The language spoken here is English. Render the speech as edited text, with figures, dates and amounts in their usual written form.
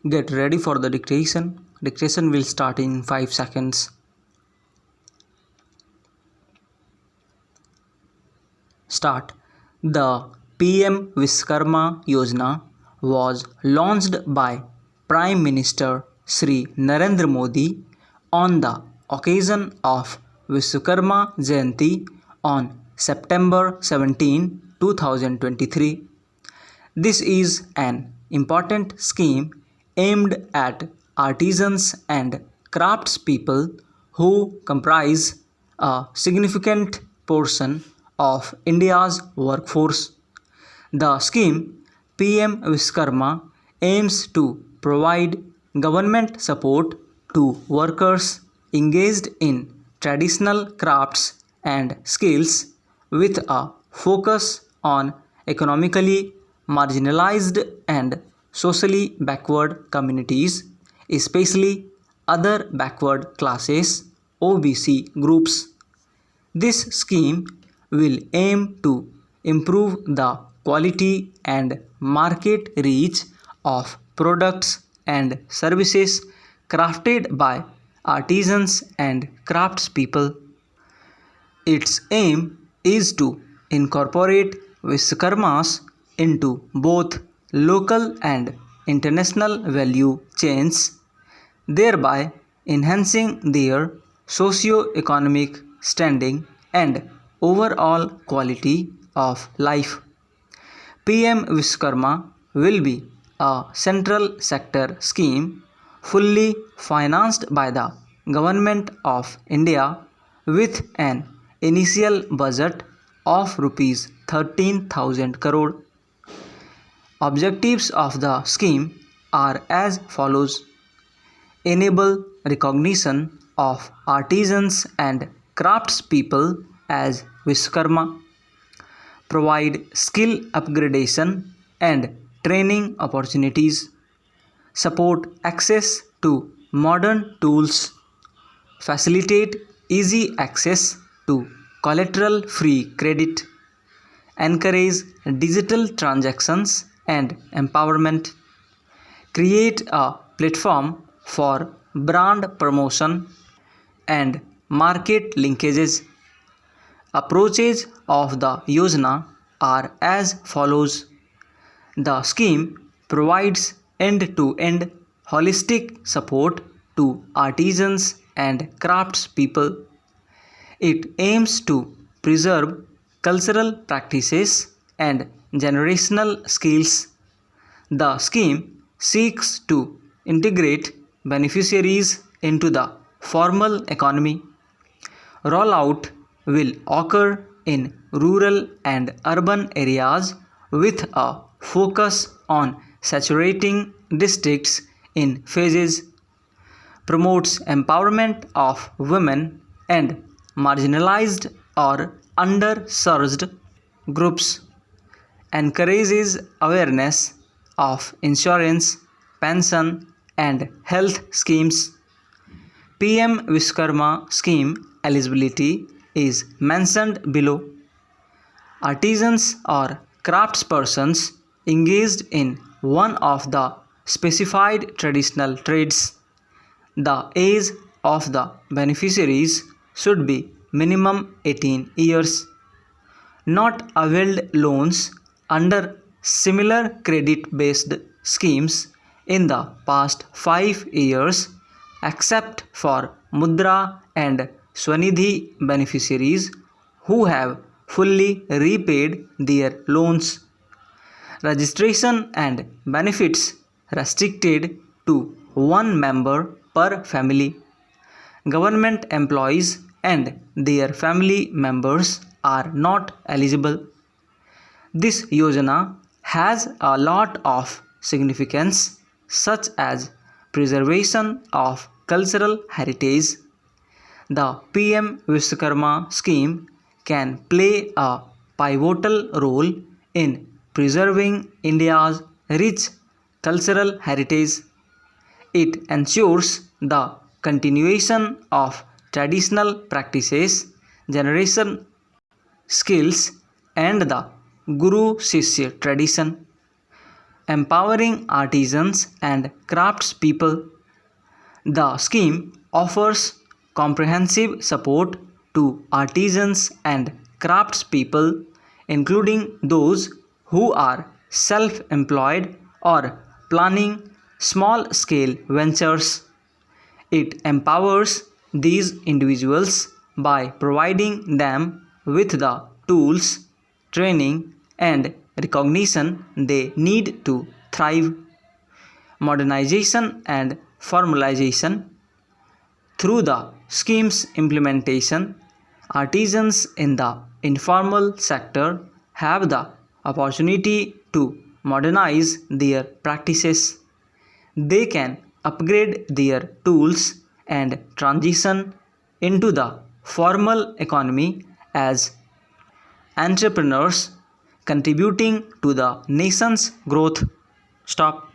Get ready for the dictation. Dictation will start in 5 seconds. Start. The PM Vishwakarma Yojana was launched by Prime Minister Shri Narendra Modi on the occasion of Vishwakarma Jayanti on September 17, 2023. This is an important scheme aimed at artisans and craftspeople who comprise a significant portion of India's workforce. The scheme PM Vishwakarma aims to provide government support to workers engaged in traditional crafts and skills with a focus on economically marginalized and socially backward communities, especially other backward classes (OBC) groups. This scheme will aim to improve the quality and market reach of products and services crafted by artisans and craftspeople. Its aim is to incorporate Vishwakarmas into both local and international value chains, thereby enhancing their socio-economic standing and overall quality of life. PM Vishwakarma will be a central sector scheme fully financed by the Government of India with an initial budget of Rs 13,000 crore. Objectives of the scheme are as follows: enable recognition of artisans and craftspeople as Vishwakarma, provide skill upgradation and training opportunities, support access to modern tools, facilitate easy access to collateral-free credit, encourage digital transactions and empowerment, create a platform for brand promotion and market linkages. Approaches of the Yojana are as follows: the scheme provides end-to-end holistic support to artisans and craftspeople. It aims to preserve cultural practices and generational skills. The scheme seeks to integrate beneficiaries into the formal economy. Rollout will occur in rural and urban areas with a focus on saturating districts in phases. Promotes empowerment of women and marginalized or underserved groups. Encourages awareness of insurance, pension and health schemes. PM Vishwakarma scheme eligibility is mentioned below. Artisans or craftspersons engaged in one of the specified traditional trades. The age of the beneficiaries should be minimum 18 years. Not availed loans under similar credit-based schemes in the past 5 years except for Mudra and Swanidhi beneficiaries who have fully repaid their loans. Registration and benefits restricted to one member per family. Government employees and their family members are not eligible. This Yojana has a lot of significance such as preservation of cultural heritage. The PM Vishwakarma scheme can play a pivotal role in preserving India's rich cultural heritage. It ensures the continuation of traditional practices, generation skills and the Guru Shishya tradition. empowering artisans and craftspeople. The scheme offers comprehensive support to artisans and craftspeople, including those who are self-employed or planning small-scale ventures. It empowers these individuals by providing them with the tools, training, and recognition they need to thrive. Modernization and formalization. Through the scheme's implementation, artisans in the informal sector have the opportunity to modernize their practices. They can upgrade their tools and transition into the formal economy as entrepreneurs, contributing to the nation's growth. Stop.